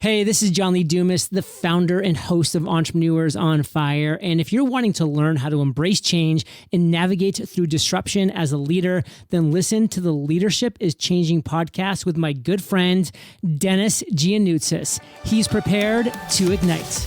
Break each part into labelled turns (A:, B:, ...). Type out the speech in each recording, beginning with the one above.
A: Hey, this is John Lee Dumas, the founder and host of Entrepreneurs on Fire. And if you're wanting to learn how to embrace change and navigate through disruption as a leader, then listen to the Leadership is Changing podcast with my good friend, Denis Giannoutzis. He's prepared to ignite.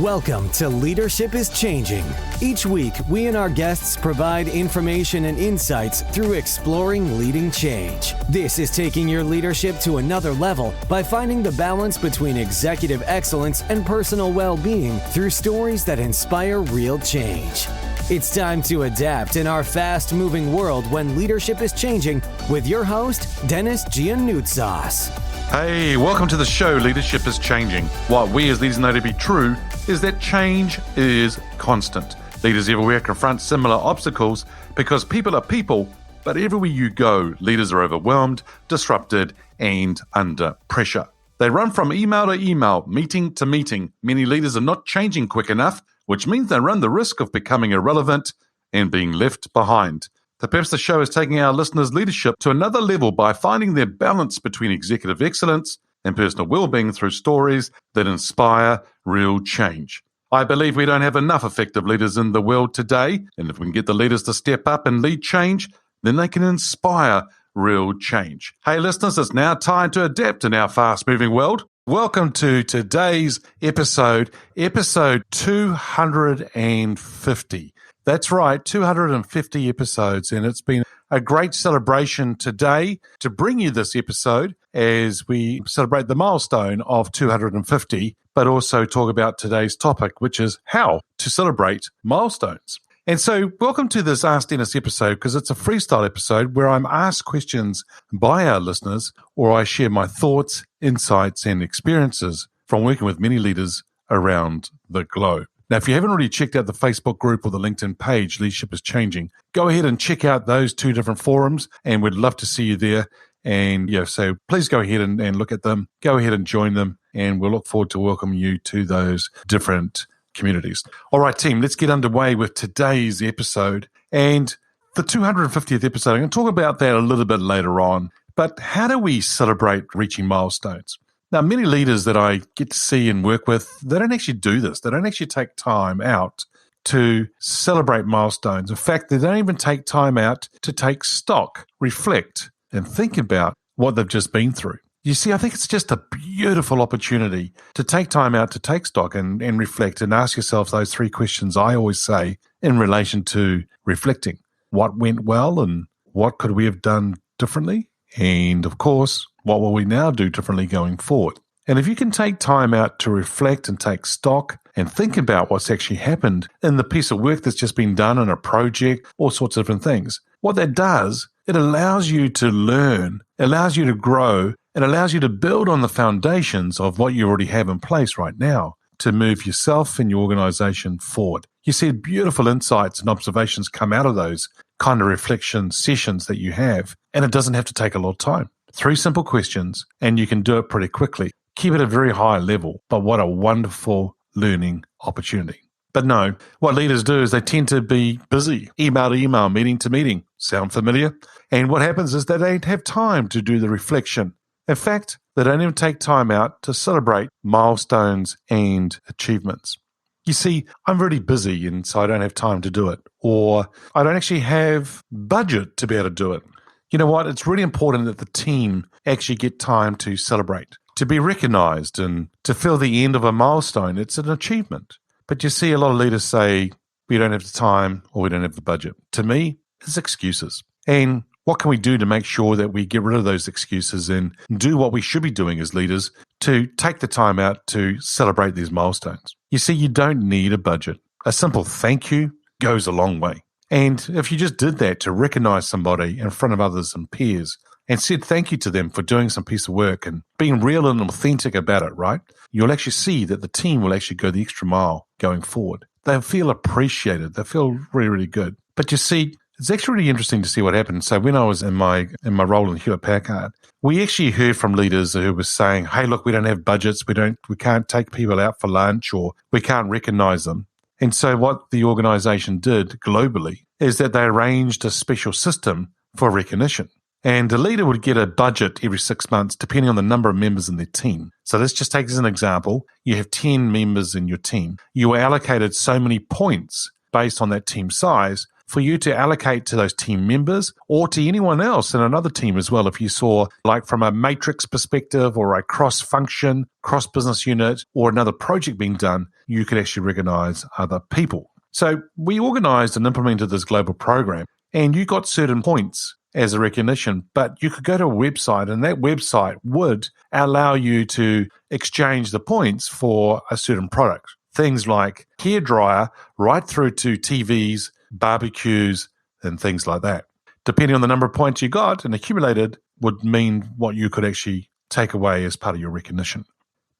B: Welcome to Leadership is Changing. Each week, we and our guests provide information and insights through exploring leading change. This is taking your leadership to another level by finding the balance between executive excellence and personal well-being through stories that inspire real change. It's time to adapt in our fast-moving world when leadership is changing with your host, Denis Giannoutzis.
C: Hey, welcome to the show, Leadership is Changing. What we as leaders know to be true is that change is constant. Leaders everywhere confront similar obstacles because people are people, but everywhere you go, leaders are overwhelmed, disrupted, and under pressure. They run from email to email, meeting to meeting. Many leaders are not changing quick enough, which means they run the risk of becoming irrelevant and being left behind. Perhaps the show is taking our listeners' leadership to another level by finding their balance between executive excellence and personal well-being through stories that inspire real change. I believe we don't have enough effective leaders in the world today, and if we can get the leaders to step up and lead change, then they can inspire real change. Hey listeners, it's now time to adapt in our fast-moving world. Welcome to today's episode 250. That's right, 250 episodes, and it's been a great celebration today to bring you this episode as we celebrate the milestone of 250, but also talk about today's topic, which is how to celebrate milestones. And so welcome to this Ask Denis episode, because it's a freestyle episode where I'm asked questions by our listeners, or I share my thoughts, insights, and experiences from working with many leaders around the globe. Now, if you haven't already checked out the Facebook group or the LinkedIn page, Leadership is Changing, go ahead and check out those two different forums, and we'd love to see you there. And so please go ahead and look at them. Go ahead and join them, and we'll look forward to welcoming you to those different communities. All right, team, let's get underway with today's episode. And the 250th episode, I'm going to talk about that a little bit later on. But how do we celebrate reaching milestones? Now, many leaders that I get to see and work with, they don't actually do this. They don't actually take time out to celebrate milestones. In fact, they don't even take time out to take stock, reflect, and think about what they've just been through. You see, I think it's just a beautiful opportunity to take time out to take stock and reflect and ask yourself those three questions I always say in relation to reflecting. What went well and what could we have done differently? And of course, what will we now do differently going forward? And if you can take time out to reflect and take stock and think about what's actually happened in the piece of work that's just been done in a project, all sorts of different things, what that does, it allows you to learn, allows you to grow, it allows you to build on the foundations of what you already have in place right now to move yourself and your organization forward. You see beautiful insights and observations come out of those kind of reflection sessions that you have, and it doesn't have to take a lot of time. 3 simple questions, and you can do it pretty quickly. Keep it at a very high level, but what a wonderful learning opportunity. But no, what leaders do is they tend to be busy, email to email, meeting to meeting. Sound familiar? And what happens is they don't have time to do the reflection. In fact, they don't even take time out to celebrate milestones and achievements. You see, I'm really busy and so I don't have time to do it. Or I don't actually have budget to be able to do it. You know what? It's really important that the team actually get time to celebrate, to be recognized and to feel the end of a milestone. It's an achievement. But you see a lot of leaders say, we don't have the time or we don't have the budget. To me, it's excuses. And what can we do to make sure that we get rid of those excuses and do what we should be doing as leaders to take the time out to celebrate these milestones? You see, you don't need a budget. A simple thank you goes a long way. And if you just did that to recognize somebody in front of others and peers and said thank you to them for doing some piece of work and being real and authentic about it, right? You'll actually see that the team will actually go the extra mile going forward. They'll feel appreciated. They'll feel really, really good. But you see, it's actually really interesting to see what happened. So when I was in my role in Hewlett Packard, we actually heard from leaders who were saying, hey, look, we don't have budgets. We can't take people out for lunch, or we can't recognize them. And so what the organization did globally is that they arranged a special system for recognition. And a leader would get a budget every 6 months, depending on the number of members in their team. So let's just take as an example. You have 10 members in your team. You are allocated so many points based on that team size for you to allocate to those team members or to anyone else in another team as well. If you saw, like from a matrix perspective or a cross-function, cross-business unit or another project being done, you could actually recognize other people. So we organized and implemented this global program, and you got certain points as a recognition, but you could go to a website, and that website would allow you to exchange the points for a certain product. Things like hairdryer right through to TVs, barbecues, and things like that. Depending on the number of points you got and accumulated would mean what you could actually take away as part of your recognition.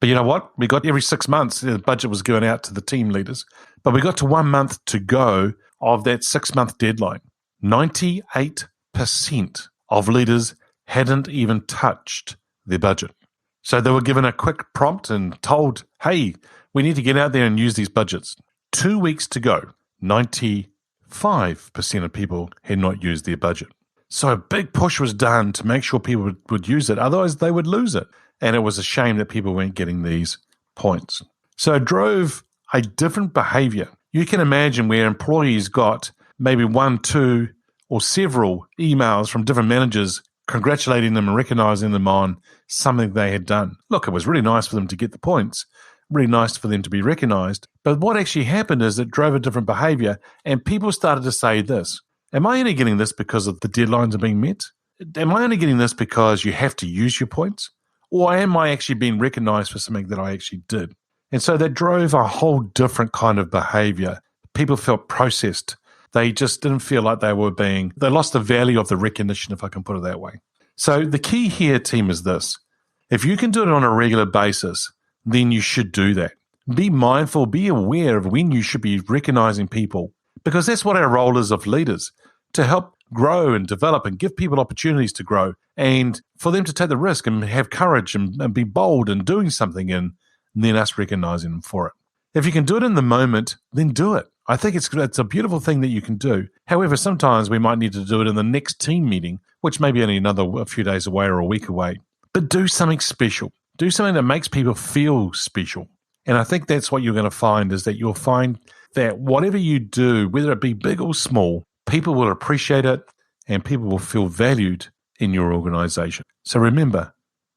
C: But you know what? We got every 6 months, the budget was going out to the team leaders, but we got to 1 month to go of that 6-month deadline. 98% of leaders hadn't even touched their budget. So they were given a quick prompt and told, hey, we need to get out there and use these budgets. 2 weeks to go. 95% of people had not used their budget. So a big push was done to make sure people would use it. Otherwise, they would lose it. And it was a shame that people weren't getting these points. So it drove a different behavior. You can imagine where employees got maybe 1, 2, or several emails from different managers congratulating them and recognizing them on something they had done. Look, it was really nice for them to get the points, really nice for them to be recognized. But what actually happened is it drove a different behavior, and people started to say this: am I only getting this because of the deadlines are being met? Am I only getting this because you have to use your points? Or am I actually being recognized for something that I actually did? And so that drove a whole different kind of behavior. People felt processed. They just didn't feel like they lost the value of the recognition, if I can put it that way. So the key here, team, is this. If you can do it on a regular basis, then you should do that. Be mindful, be aware of when you should be recognizing people, because that's what our role is of leaders, to help grow and develop and give people opportunities to grow and for them to take the risk and have courage and be bold in doing something, and then us recognizing them for it. If you can do it in the moment, then do it. I think it's a beautiful thing that you can do. However, sometimes we might need to do it in the next team meeting, which may be only a few days away or a week away. But do something special. Do something that makes people feel special. And I think that's what you're going to find, is that you'll find that whatever you do, whether it be big or small, people will appreciate it and people will feel valued in your organization. So remember,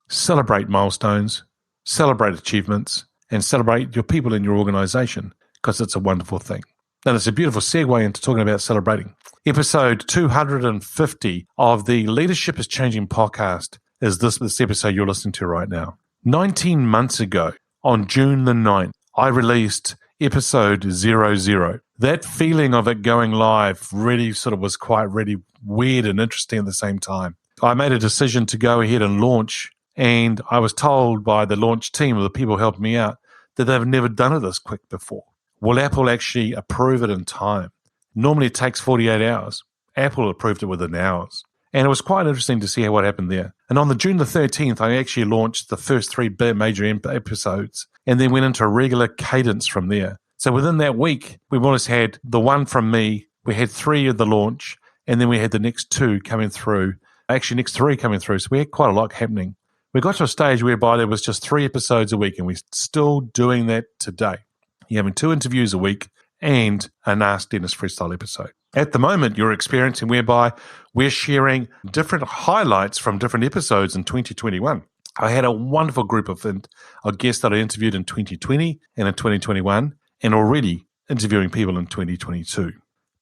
C: celebrate milestones, celebrate achievements, and celebrate your people in your organization, because it's a wonderful thing. And it's a beautiful segue into talking about celebrating. Episode 250 of the Leadership is Changing podcast is this episode you're listening to right now. 19 months ago, on June the 9th, I released episode 00. That feeling of it going live really was quite really weird and interesting at the same time. I made a decision to go ahead and launch, and I was told by the launch team, or the people helping me out, that they've never done it this quick before. Will Apple actually approve it in time? Normally it takes 48 hours. Apple approved it within hours. And it was quite interesting to see what happened there. And on the June the 13th, I actually launched the first 3 major episodes and then went into a regular cadence from there. So within that week, we almost had the one from me, we had 3 of the launch, and then we had the next 2 coming through, actually next 3 coming through. So we had quite a lot happening. We got to a stage whereby there was just 3 episodes a week, and we're still doing that today. You're having 2 interviews a week and an Ask Denis freestyle episode. At the moment, you're experiencing whereby we're sharing different highlights from different episodes in 2021. I had a wonderful group of guests that I interviewed in 2020 and in 2021, and already interviewing people in 2022.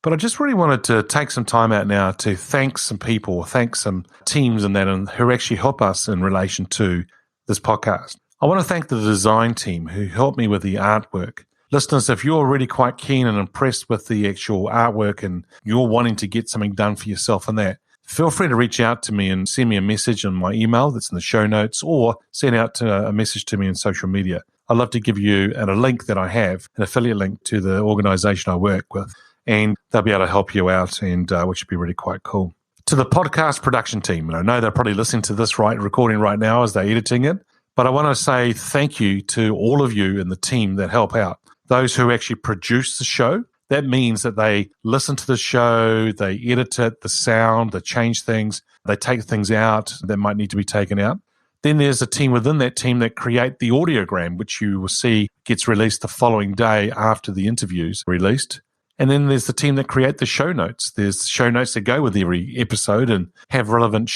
C: But I just really wanted to take some time out now to thank some people, thank some teams and who actually help us in relation to this podcast. I want to thank the design team who helped me with the artwork. Listeners, if you're already quite keen and impressed with the actual artwork and you're wanting to get something done for yourself in that, feel free to reach out to me and send me a message on my email that's in the show notes, or send out a message to me in social media. I'd love to give you a link that I have, an affiliate link to the organization I work with, and they'll be able to help you out, and which would be really quite cool. To the podcast production team, and I know they're probably listening to this recording right now as they're editing it, but I want to say thank you to all of you in the team that help out. Those who actually produce the show, that means that they listen to the show, they edit it, the sound, they change things. They take things out that might need to be taken out. Then there's a team within that team that create the audiogram, which you will see gets released the following day after the interview's released. And then there's the team that create the show notes. There's show notes that go with every episode and have relevant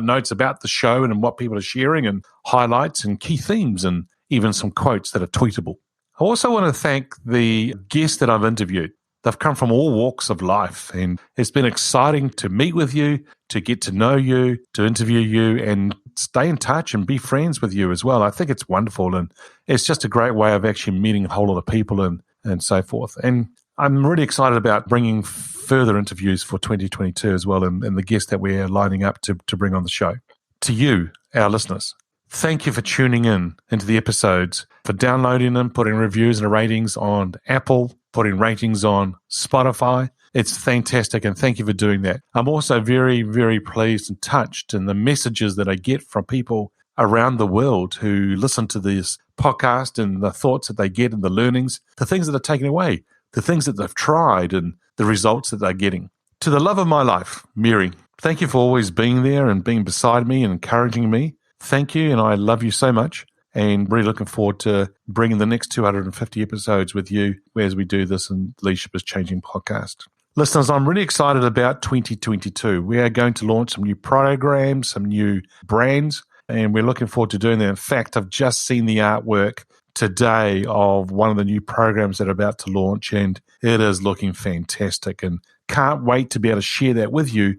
C: notes about the show and what people are sharing and highlights and key themes and even some quotes that are tweetable. I also want to thank the guests that I've interviewed. They've come from all walks of life, and it's been exciting to meet with you, to get to know you, to interview you, and stay in touch and be friends with you as well. I think it's wonderful, and it's just a great way of actually meeting a whole lot of people and so forth. And I'm really excited about bringing further interviews for 2022 as well, and the guests that we're lining up to bring on the show. To you, our listeners, thank you for tuning into the episodes, for downloading them, putting reviews and ratings on Apple, putting ratings on Spotify. It's fantastic, and thank you for doing that. I'm also very, very pleased and touched in the messages that I get from people around the world who listen to this podcast and the thoughts that they get and the learnings, the things that are taken away, the things that they've tried and the results that they're getting. To the love of my life, Mary, thank you for always being there and being beside me and encouraging me. Thank you, and I love you so much. And really looking forward to bringing the next 250 episodes with you as we do this in Leadership is Changing podcast. Listeners, I'm really excited about 2022. We are going to launch some new programs, some new brands, and we're looking forward to doing that. In fact, I've just seen the artwork today of one of the new programs that are about to launch, and it is looking fantastic, and can't wait to be able to share that with you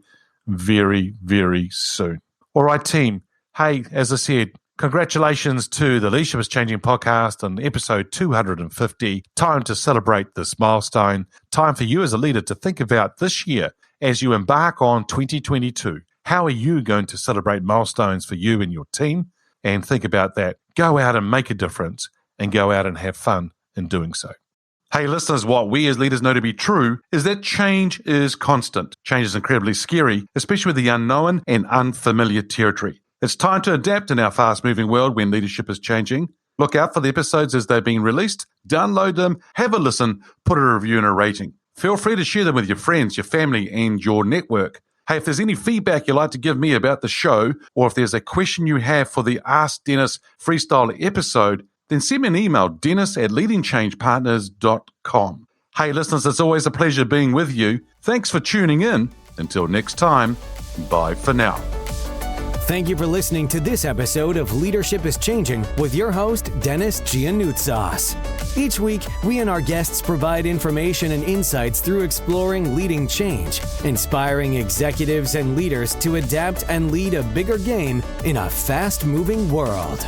C: very, very soon. All right, team. Hey, as I said, congratulations to the Leadership is Changing podcast on episode 250. Time to celebrate this milestone. Time for you as a leader to think about this year as you embark on 2022. How are you going to celebrate milestones for you and your team? And think about that. Go out and make a difference and go out and have fun in doing so. Hey, listeners, what we as leaders know to be true is that change is constant. Change is incredibly scary, especially with the unknown and unfamiliar territory. It's time to adapt in our fast-moving world when leadership is changing. Look out for the episodes as they're being released. Download them, have a listen, put a review and a rating. Feel free to share them with your friends, your family, and your network. Hey, if there's any feedback you'd like to give me about the show, or if there's a question you have for the Ask Denis freestyle episode, then send me an email, dennis@leadingchangepartners.com. Hey, listeners, it's always a pleasure being with you. Thanks for tuning in. Until next time, bye for now.
B: Thank you for listening to this episode of Leadership is Changing with your host, Denis Giannoutsas. Each week, we and our guests provide information and insights through exploring leading change, inspiring executives and leaders to adapt and lead a bigger game in a fast-moving world.